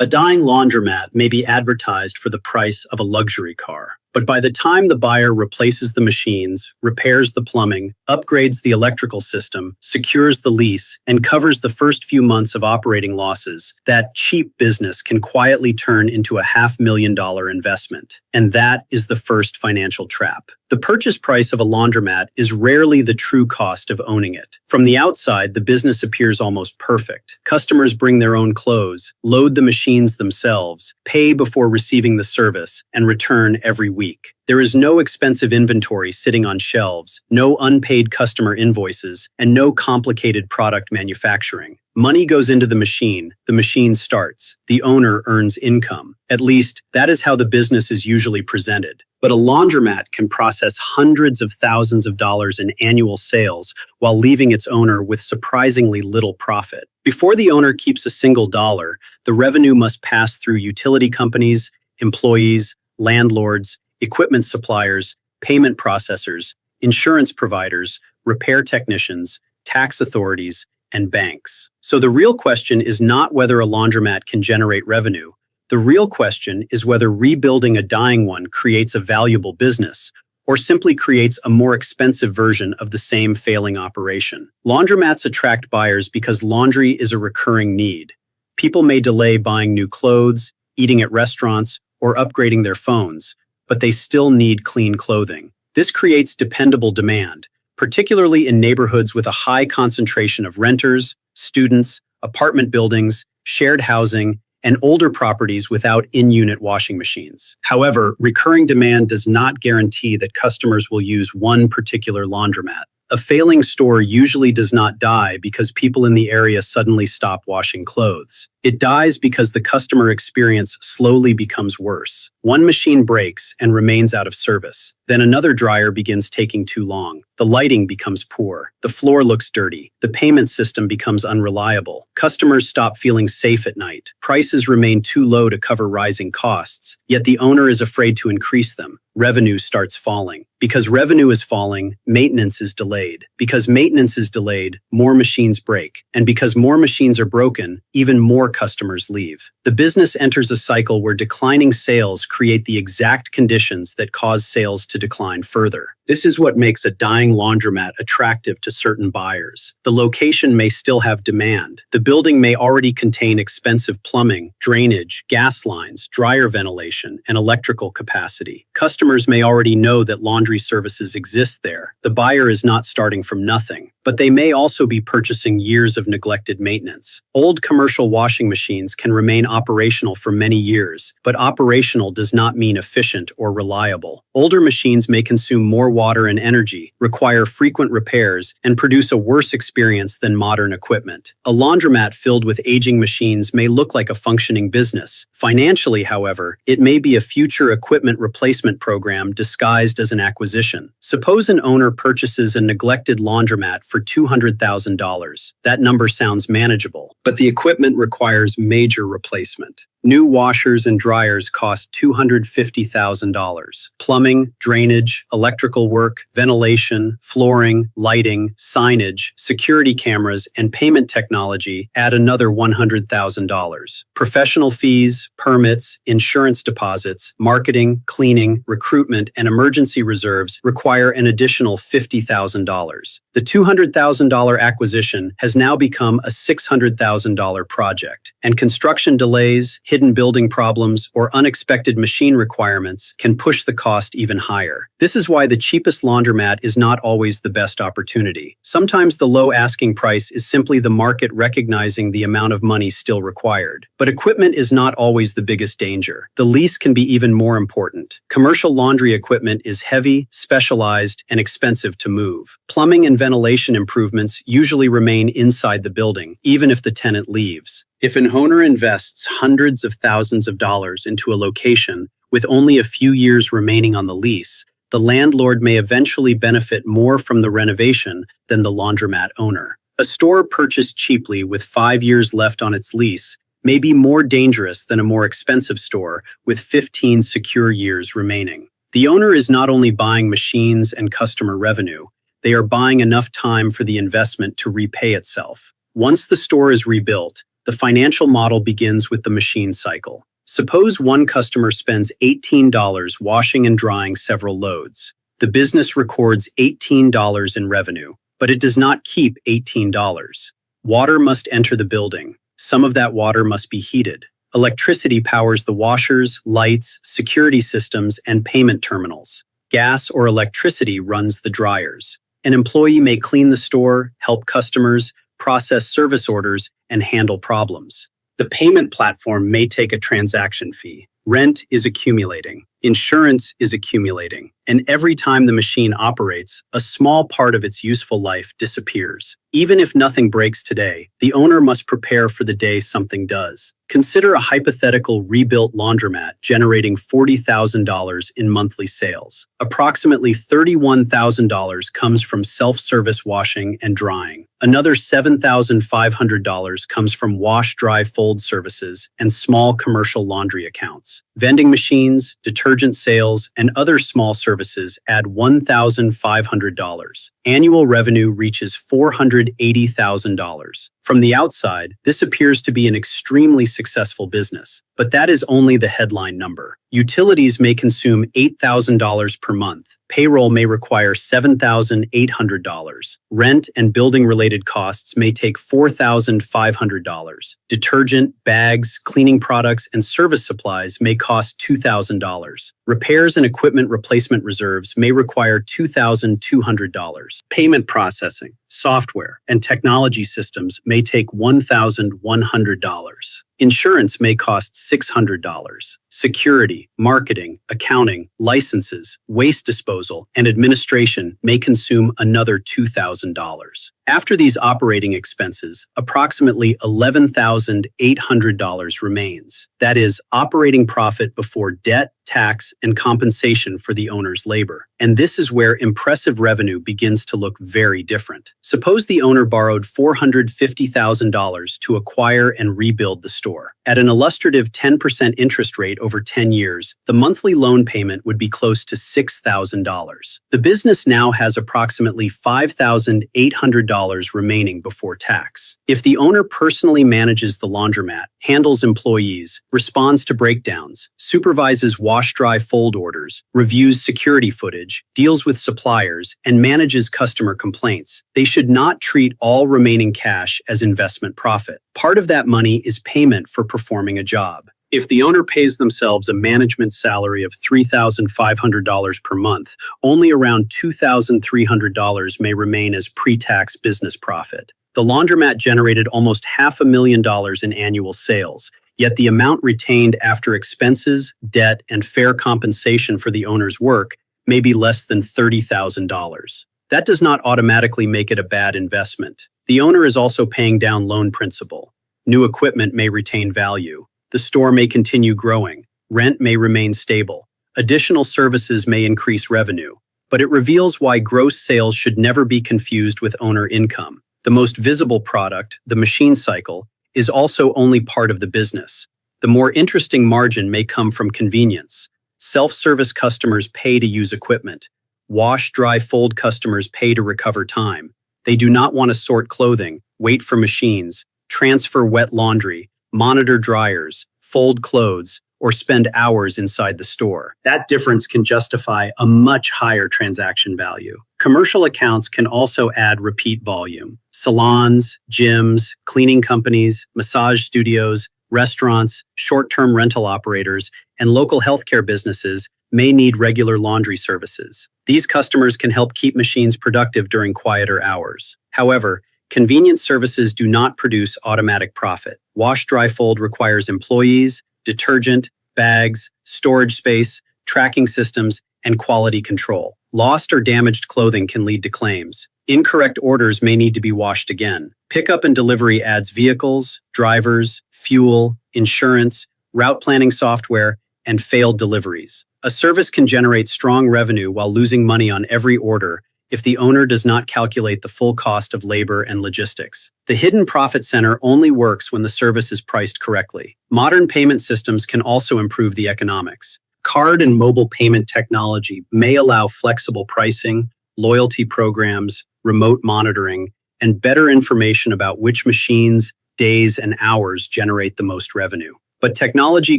A dying laundromat may be advertised for the price of a luxury car. But by the time the buyer replaces the machines, repairs the plumbing, upgrades the electrical system, secures the lease, and covers the first few months of operating losses, that cheap business can quietly turn into a $500,000 investment. And that is the first financial trap. The purchase price of a laundromat is rarely the true cost of owning it. From the outside, the business appears almost perfect. Customers bring their own clothes, load the machines themselves, pay before receiving the service, and return every week. There is no expensive inventory sitting on shelves, no unpaid customer invoices, and no complicated product manufacturing. Money goes into the machine starts, the owner earns income. At least, that is how the business is usually presented. But a laundromat can process hundreds of thousands of dollars in annual sales while leaving its owner with surprisingly little profit. Before the owner keeps a single dollar, the revenue must pass through utility companies, employees, landlords, equipment suppliers, payment processors, insurance providers, repair technicians, tax authorities, and banks. So the real question is not whether a laundromat can generate revenue. The real question is whether rebuilding a dying one creates a valuable business or simply creates a more expensive version of the same failing operation. Laundromats attract buyers because laundry is a recurring need. People may delay buying new clothes, eating at restaurants, or upgrading their phones, but they still need clean clothing. This creates dependable demand, particularly in neighborhoods with a high concentration of renters, students, apartment buildings, shared housing, and older properties without in-unit washing machines. However, recurring demand does not guarantee that customers will use one particular laundromat. A failing store usually does not die because people in the area suddenly stop washing clothes. It dies because the customer experience slowly becomes worse. One machine breaks and remains out of service. Then another dryer begins taking too long. The lighting becomes poor. The floor looks dirty. The payment system becomes unreliable. Customers stop feeling safe at night. Prices remain too low to cover rising costs, yet the owner is afraid to increase them. Revenue starts falling. Because revenue is falling, maintenance is delayed. Because maintenance is delayed, more machines break. And because more machines are broken, even more customers leave. The business enters a cycle where declining sales create the exact conditions that cause sales to decline further. This is what makes a dying laundromat attractive to certain buyers. The location may still have demand. The building may already contain expensive plumbing, drainage, gas lines, dryer ventilation, and electrical capacity. Customers may already know that laundry services exist there. The buyer is not starting from nothing, but they may also be purchasing years of neglected maintenance. Old commercial washing machines can remain operational for many years, but operational does not mean efficient or reliable. Older machines may consume more water and energy, require frequent repairs, and produce a worse experience than modern equipment. A laundromat filled with aging machines may look like a functioning business. Financially, however, it may be a future equipment replacement program disguised as an acquisition. Suppose an owner purchases a neglected laundromat for $200,000. That number sounds manageable, but the equipment requires major replacement. New washers and dryers cost $250,000. Plumbing, drainage, electrical work, ventilation, flooring, lighting, signage, security cameras, and payment technology add another $100,000. Professional fees, permits, insurance deposits, marketing, cleaning, recruitment, and emergency reserves require an additional $50,000. The $200,000 acquisition has now become a $600,000 project, and construction delays, hidden building problems, or unexpected machine requirements can push the cost even higher. This is why the cheapest laundromat is not always the best opportunity. Sometimes the low asking price is simply the market recognizing the amount of money still required. But equipment is not always the biggest danger. The lease can be even more important. Commercial laundry equipment is heavy, specialized, and expensive to move. Plumbing and ventilation improvements usually remain inside the building, even if the tenant leaves. If an owner invests hundreds of thousands of dollars into a location with only a few years remaining on the lease, the landlord may eventually benefit more from the renovation than the laundromat owner. A store purchased cheaply with 5 years left on its lease may be more dangerous than a more expensive store with 15 secure years remaining. The owner is not only buying machines and customer revenue, they are buying enough time for the investment to repay itself. Once the store is rebuilt, The financial model begins with the machine cycle. Suppose one customer spends $18 washing and drying several loads. The business records $18 in revenue, but it does not keep $18. Water must enter the building. Some of that water must be heated. Electricity powers the washers, lights, security systems, and payment terminals. Gas or electricity runs the dryers. An employee may clean the store, help customers, process service orders, and handle problems. The payment platform may take a transaction fee. Rent is accumulating. Insurance is accumulating. And every time the machine operates, a small part of its useful life disappears. Even if nothing breaks today, the owner must prepare for the day something does. Consider a hypothetical rebuilt laundromat generating $40,000 in monthly sales. Approximately $31,000 comes from self-service washing and drying. Another $7,500 comes from wash, dry, fold services and small commercial laundry accounts. Vending machines, detergent sales, and other small services add $1,500. Annual revenue reaches $480,000. From the outside, this appears to be an extremely successful business, but that is only the headline number. Utilities may consume $8,000 per month. Payroll may require $7,800. Rent and building-related costs may take $4,500. Detergent, bags, cleaning products, and service supplies may cost $2,000. Repairs and equipment replacement reserves may require $2,200. Payment processing, software, and technology systems may take $1,100. Insurance may cost $600. Security, marketing, accounting, licenses, waste disposal, and administration may consume another $2,000. After these operating expenses, approximately $11,800 remains. That is, operating profit before debt, tax, and compensation for the owner's labor. And this is where impressive revenue begins to look very different. Suppose the owner borrowed $450,000 to acquire and rebuild the store. At an illustrative 10% interest rate over 10 years, the monthly loan payment would be close to $6,000. The business now has approximately $5,800 remaining before tax. If the owner personally manages the laundromat, handles employees, responds to breakdowns, supervises wash, dry, fold orders, reviews security footage, deals with suppliers, and manages customer complaints, they should not treat all remaining cash as investment profit. Part of that money is payment for performing a job. If the owner pays themselves a management salary of $3,500 per month, only around $2,300 may remain as pre-tax business profit. The laundromat generated almost $500,000 in annual sales, yet the amount retained after expenses, debt, and fair compensation for the owner's work may be less than $30,000. That does not automatically make it a bad investment. The owner is also paying down loan principal. New equipment may retain value. The store may continue growing. Rent may remain stable. Additional services may increase revenue. But it reveals why gross sales should never be confused with owner income. The most visible product, the machine cycle, is also only part of the business. The more interesting margin may come from convenience. Self-service customers pay to use equipment. Wash, dry, fold customers pay to recover time. They do not want to sort clothing, wait for machines, transfer wet laundry, monitor dryers, fold clothes, or spend hours inside the store. That difference can justify a much higher transaction value. Commercial accounts can also add repeat volume. Salons, gyms, cleaning companies, massage studios, restaurants, short-term rental operators, and local healthcare businesses may need regular laundry services. These customers can help keep machines productive during quieter hours. However, convenience services do not produce automatic profit. Wash, dry, fold requires employees, detergent, bags, storage space, tracking systems, and quality control. Lost or damaged clothing can lead to claims. Incorrect orders may need to be washed again. Pickup and delivery adds vehicles, drivers, fuel, insurance, route planning software, and failed deliveries. A service can generate strong revenue while losing money on every order if the owner does not calculate the full cost of labor and logistics. The hidden profit center only works when the service is priced correctly. Modern payment systems can also improve the economics. Card and mobile payment technology may allow flexible pricing, loyalty programs, remote monitoring, and better information about which machines, days, and hours generate the most revenue. But technology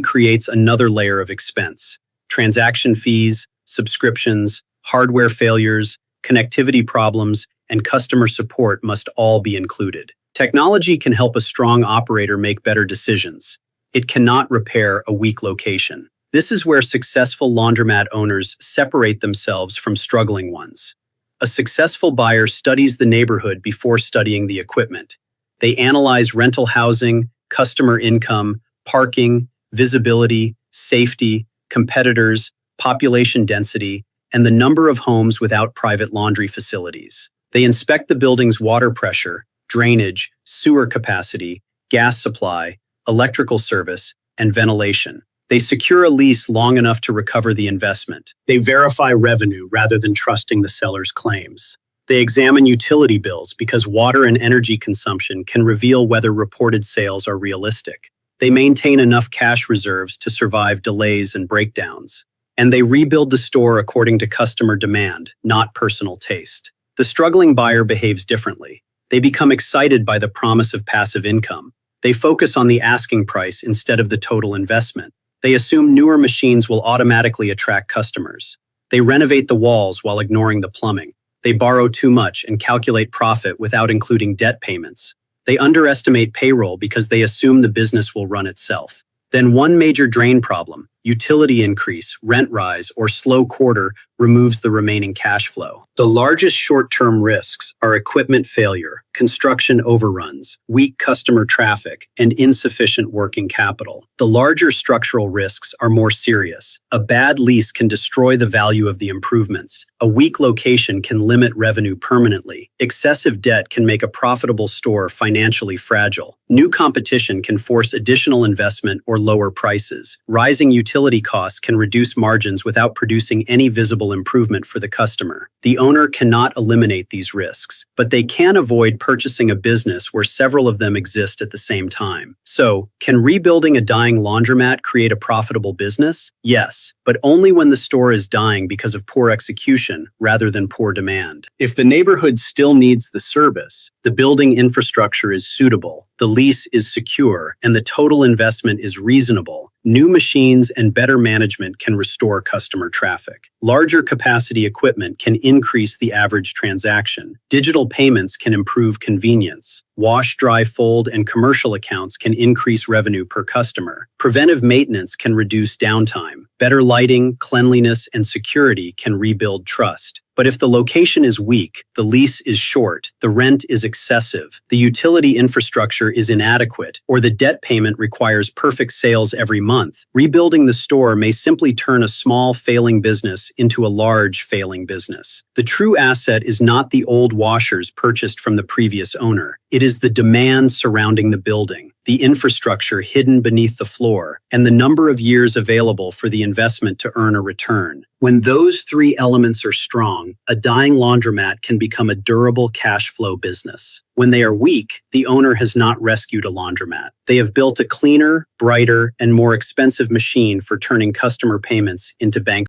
creates another layer of expense. Transaction fees, subscriptions, hardware failures, connectivity problems, and customer support must all be included. Technology can help a strong operator make better decisions. It cannot repair a weak location. This is where successful laundromat owners separate themselves from struggling ones. A successful buyer studies the neighborhood before studying the equipment. They analyze rental housing, customer income, parking, visibility, safety, competitors, population density, and the number of homes without private laundry facilities. They inspect the building's water pressure, drainage, sewer capacity, gas supply, electrical service, and ventilation. They secure a lease long enough to recover the investment. They verify revenue rather than trusting the seller's claims. They examine utility bills because water and energy consumption can reveal whether reported sales are realistic. They maintain enough cash reserves to survive delays and breakdowns. And they rebuild the store according to customer demand, not personal taste. The struggling buyer behaves differently. They become excited by the promise of passive income. They focus on the asking price instead of the total investment. They assume newer machines will automatically attract customers. They renovate the walls while ignoring the plumbing. They borrow too much and calculate profit without including debt payments. They underestimate payroll because they assume the business will run itself. Then one major drain problem, utility increase, rent rise, or slow quarter removes the remaining cash flow. The largest short-term risks are equipment failure, construction overruns, weak customer traffic, and insufficient working capital. The larger structural risks are more serious. A bad lease can destroy the value of the improvements. A weak location can limit revenue permanently. Excessive debt can make a profitable store financially fragile. New competition can force additional investment or lower prices. Rising utility costs can reduce margins without producing any visible improvement for the customer. The owner cannot eliminate these risks, but they can avoid purchasing a business where several of them exist at the same time. So, can rebuilding a dying laundromat create a profitable business? Yes, but only when the store is dying because of poor execution rather than poor demand. If the neighborhood still needs the service, the building infrastructure is suitable, the lease is secure, and the total investment is reasonable, new machines and better management can restore customer traffic. Larger capacity equipment can increase the average transaction. Digital payments can improve convenience. Wash, dry, fold, and commercial accounts can increase revenue per customer. Preventive maintenance can reduce downtime. Better lighting, cleanliness, and security can rebuild trust. But if the location is weak, the lease is short, the rent is excessive, the utility infrastructure is inadequate, or the debt payment requires perfect sales every month, rebuilding the store may simply turn a small failing business into a large failing business. The true asset is not the old washers purchased from the previous owner. It is the demand surrounding the building, the infrastructure hidden beneath the floor, and the number of years available for the investment to earn a return. When those three elements are strong, a dying laundromat can become a durable cash flow business. When they are weak, the owner has not rescued a laundromat. They have built a cleaner, brighter, and more expensive machine for turning customer payments into bank